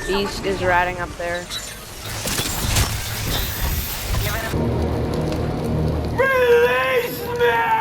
Beast is ratting up there. Release me!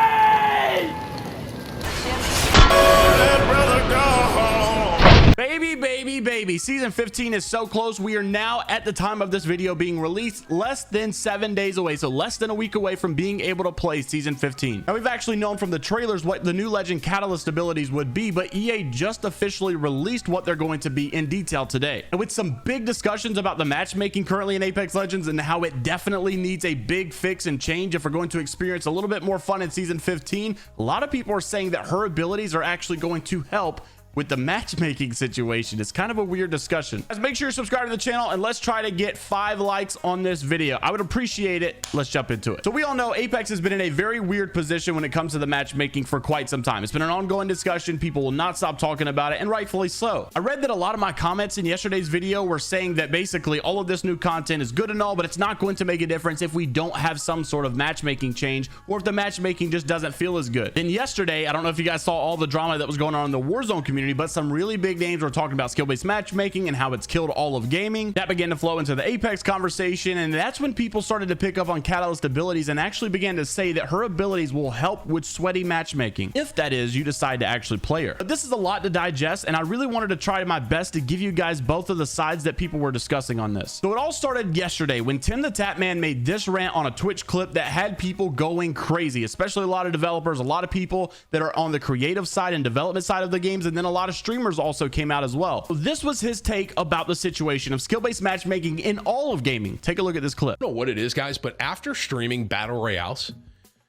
Baby, season 15 is so close. We are now at the time of this video being released less than 7 days away, so less than a week away from being able to play season 15. Now, we've actually known from the trailers what the new legend catalyst abilities would be, but EA just officially released what they're going to be in detail today, and with some big discussions about the matchmaking currently in Apex Legends and how it definitely needs a big fix and change if we're going to experience a little bit more fun in season 15. A lot of people are saying that her abilities are actually going to help with the matchmaking situation. It's kind of a weird discussion. Guys, make sure you're subscribed to the channel and let's try to get 5 likes on this video. I would appreciate it. Let's jump into it. So we all know Apex has been in a very weird position when it comes to the matchmaking for quite some time. It's been an ongoing discussion. People will not stop talking about it, and rightfully so. I read that a lot of my comments in yesterday's video were saying that basically all of this new content is good and all, but it's not going to make a difference if we don't have some sort of matchmaking change, or if the matchmaking just doesn't feel as good. Then yesterday, I don't know if you guys saw all the drama that was going on in the Warzone community, but some really big names were talking about skill-based matchmaking and how it's killed all of gaming. That began to flow into the Apex conversation, and that's when people started to pick up on Catalyst abilities and actually began to say that her abilities will help with sweaty matchmaking, if that is you decide to actually play her. But this is a lot to digest, and I really wanted to try my best to give you guys both of the sides that people were discussing on this. So it all started yesterday when Tim the Tap Man made this rant on a Twitch clip that had people going crazy, especially a lot of developers, a lot of people that are on the creative side and development side of the games, and then a lot of streamers also came out as well. So this was his take about the situation of skill-based matchmaking in all of gaming. Take a look at this clip. I don't know what it is, guys, but after streaming battle royales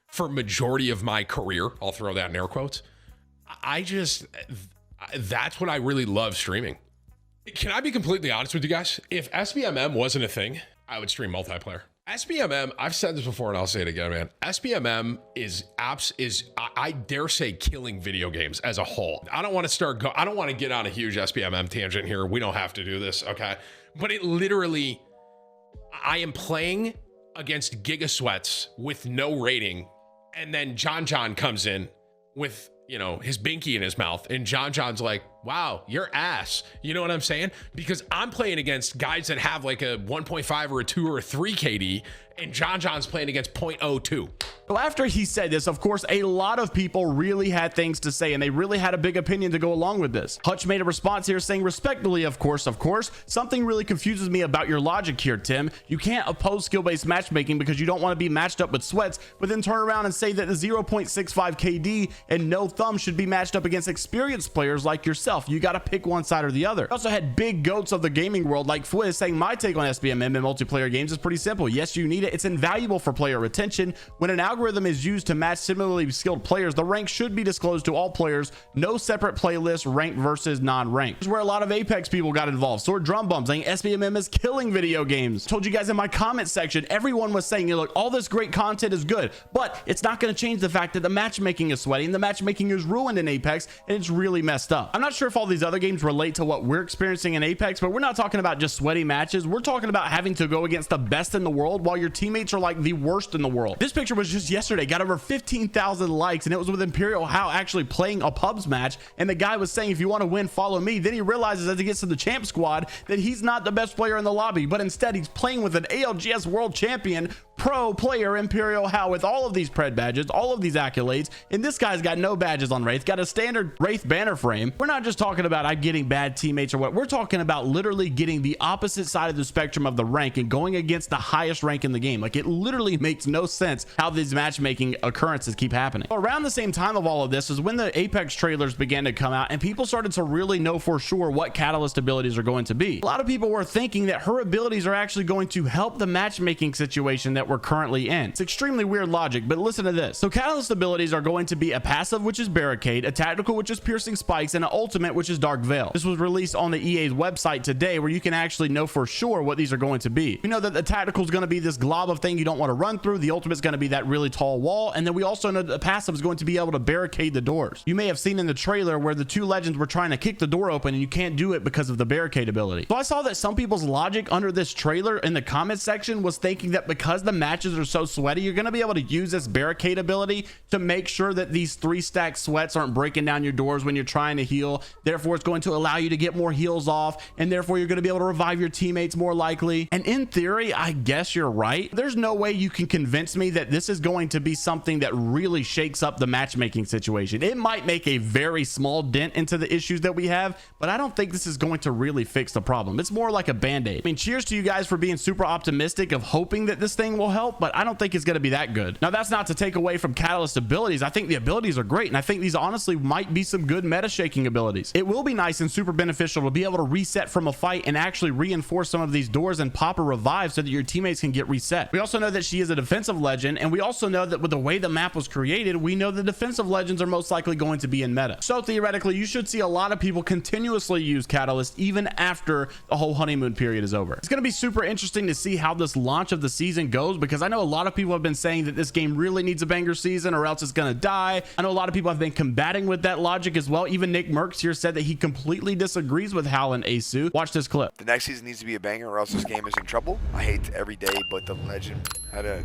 for majority of my career, I'll throw that in air quotes, that's what I really love streaming. Can I be completely honest with you guys? If SBMM wasn't a thing, I would stream multiplayer. SBMM, I've said this before and I'll say it again, man. SBMM is I dare say killing video games as a whole. I don't want to get on a huge SBMM tangent here. We don't have to do this, okay? But it literally, I am playing against Giga Sweats with no rating, and then John comes in with, you know, his binky in his mouth, and John's like, wow, you're ass. You know what I'm saying? Because I'm playing against guys that have like a 1.5 or a 2 or a 3 KD, and John's playing against 0.02. So after he said this, of course, a lot of people really had things to say, and they really had a big opinion to go along with this. Hutch made a response here saying, respectfully, of course, something really confuses me about your logic here, Tim. You can't oppose skill-based matchmaking because you don't want to be matched up with Sweats, but then turn around and say that the 0.65 KD and no thumb should be matched up against experienced players like yourself. You got to pick one side or the other. Also had big goats of the gaming world like Fwiz saying, my take on SBMM in multiplayer games is pretty simple. Yes, you need it. It's invaluable for player retention. When an algorithm is used to match similarly skilled players, the rank should be disclosed to all players. No separate playlist, ranked versus non-ranked. This is where a lot of Apex people got involved. Sword Drum Bum saying SBMM is killing video games. Told you guys in my comment section, everyone was saying, you know, look, all this great content is good, but it's not going to change the fact that the matchmaking is sweaty and the matchmaking is ruined in Apex, and it's really messed up. I'm not sure if all these other games relate to what we're experiencing in Apex, but we're not talking about just sweaty matches. We're talking about having to go against the best in the world while your teammates are like the worst in the world. This picture was just yesterday, got over 15,000 likes, and it was with Imperial How actually playing a pubs match, and the guy was saying, if you want to win, follow me. Then he realizes as he gets to the champ squad that he's not the best player in the lobby, but instead he's playing with an ALGS world champion pro player Imperial How with all of these pred badges, all of these accolades, and this guy's got no badges on Wraith, got a standard Wraith banner frame. We're not just talking about I'm getting bad teammates or what. We're talking about literally getting the opposite side of the spectrum of the rank and going against the highest rank in the game. Like, it literally makes no sense how these matchmaking occurrences keep happening. Around the same time of all of this is when the Apex trailers began to come out and people started to really know for sure what Catalyst abilities are going to be. A lot of people were thinking that her abilities are actually going to help the matchmaking situation that we're currently in. It's extremely weird logic, but listen to this. So Catalyst abilities are going to be a passive, which is Barricade, a tactical, which is Piercing Spikes, and an ultimate, which is Dark Veil. This was released on the EA's website today, where you can actually know for sure what these are going to be. We know that the tactical is going to be this glob of thing you don't want to run through. The ultimate is going to be that really tall wall, and then we also know that the passive is going to be able to barricade the doors. You may have seen in the trailer where the two legends were trying to kick the door open, and you can't do it because of the barricade ability. So I saw that some people's logic under this trailer in the comment section was thinking that because the matches are so sweaty, you're going to be able to use this barricade ability to make sure that these 3-stack sweats aren't breaking down your doors when you're trying to heal. Therefore, it's going to allow you to get more heals off, and therefore you're going to be able to revive your teammates more likely. And in theory, I guess you're right. There's no way you can convince me that this is going to be something that really shakes up the matchmaking situation. It might make a very small dent into the issues that we have, but I don't think this is going to really fix the problem. It's more like a band-aid. I mean, cheers to you guys for being super optimistic of hoping that this thing will help, but I don't think it's going to be that good. Now, that's not to take away from Catalyst's abilities. I think the abilities are great, and I think these honestly might be some good meta shaking abilities. It will be nice and super beneficial to be able to reset from a fight and actually reinforce some of these doors and pop a revive so that your teammates can get reset. We also know that she is a defensive legend, and we also know that with the way the map was created, we know the defensive legends are most likely going to be in meta. So theoretically, you should see a lot of people continuously use Catalyst even after the whole honeymoon period is over. It's going to be super interesting to see how this launch of the season goes, because I know a lot of people have been saying that this game really needs a banger season or else it's going to die. I know a lot of people have been combating with that logic as well. Even Nick Merckx here said that he completely disagrees with Hal and Asu. Watch this clip. The next season needs to be a banger or else this game is in trouble. I hate every day, but the legend had a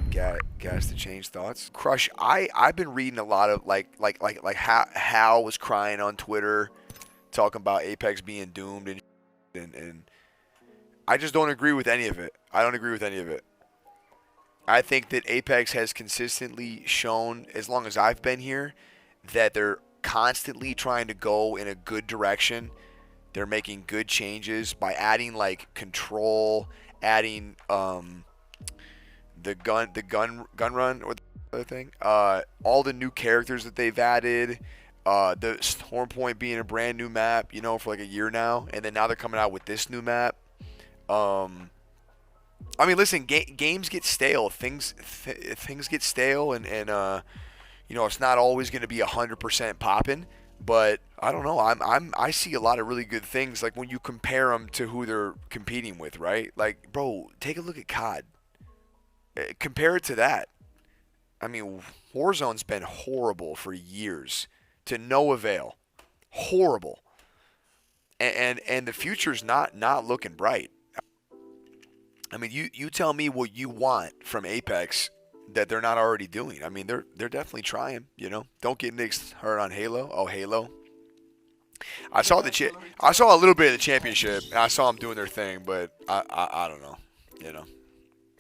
gas to change thoughts. Crush, I've been reading a lot of like Hal was crying on Twitter talking about Apex being doomed and I just don't agree with any of it. I don't agree with any of it. I think that Apex has consistently shown, as long as I've been here, that they're constantly trying to go in a good direction. They're making good changes by adding like control, adding the gun run or the other thing. All the new characters that they've added. The Storm Point being a brand new map, you know, for like a year now, and then now they're coming out with this new map. I mean, listen, games get stale. Things get stale, and you know, it's not always going to be 100% popping. But I don't know. I see a lot of really good things. Like when you compare them to who they're competing with, right? Like, bro, take a look at COD. Compare it to that. I mean, Warzone's been horrible for years to no avail. Horrible. And the future's not looking bright. I mean, you tell me what you want from Apex that they're not already doing. I mean, they're definitely trying, you know. Don't get Nick's hurt on Halo. Oh, Halo. I saw a little bit of the championship. And I saw them doing their thing, but I don't know, you know.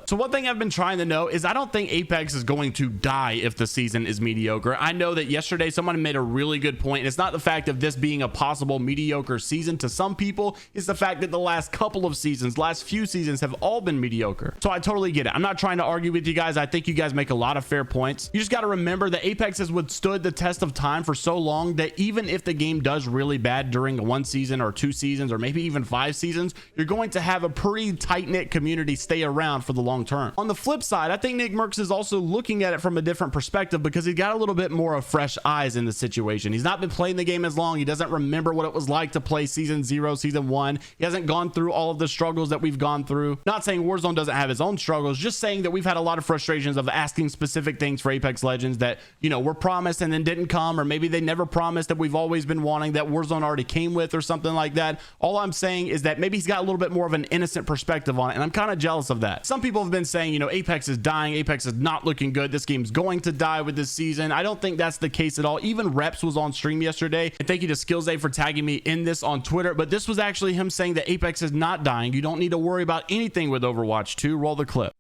So one thing I've been trying to know is I don't think Apex is going to die if the season is mediocre. I know that yesterday someone made a really good point. And it's not the fact of this being a possible mediocre season to some people. It's the fact that the last couple of seasons, last few seasons have all been mediocre. So I totally get it. I'm not trying to argue with you guys. I think you guys make a lot of fair points. You just got to remember that Apex has withstood the test of time for so long that even if the game does really bad during 1 season or 2 seasons or maybe even 5 seasons, you're going to have a pretty tight-knit community stay around for the long term. On the flip side, I think Nick Merckx is also looking at it from a different perspective because he got a little bit more of fresh eyes in the situation. He's not been playing the game as long. He doesn't remember what it was like to play season 0, season 1. He hasn't gone through all of the struggles that we've gone through. Not saying Warzone doesn't have his own struggles, just saying that we've had a lot of frustrations of asking specific things for Apex Legends that, you know, were promised and then didn't come, or maybe they never promised that we've always been wanting that Warzone already came with or something like that. All I'm saying is that maybe he's got a little bit more of an innocent perspective on it, and I'm kind of jealous of that. Some people have been saying, you know, Apex is dying, Apex is not looking good, this game's going to die with this season. I don't think that's the case at all. Even Reps was on stream yesterday, and thank you to Skillsay for tagging me in this on Twitter, but this was actually him saying that Apex is not dying. You don't need to worry about anything with Overwatch 2. Roll the clip.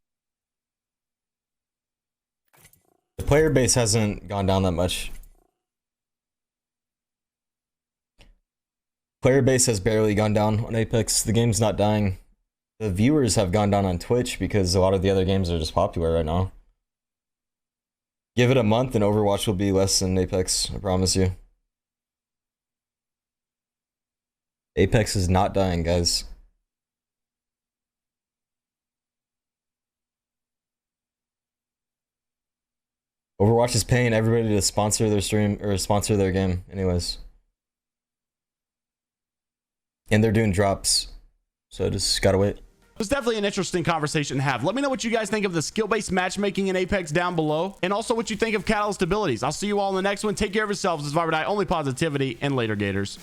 The player base hasn't gone down that much. Player base has barely gone down on Apex. The game's not dying. The viewers have gone down on Twitch because a lot of the other games are just popular right now. Give it a month and Overwatch will be less than Apex, I promise you. Apex is not dying, guys. Overwatch is paying everybody to sponsor their stream or sponsor their game anyways. And they're doing drops. So just gotta wait. It's definitely an interesting conversation to have. Let me know what you guys think of the skill-based matchmaking in Apex down below, and also what you think of Catalyst abilities. I'll see you all in the next one. Take care of yourselves. This is Vibe or Die, only positivity, and later, Gators.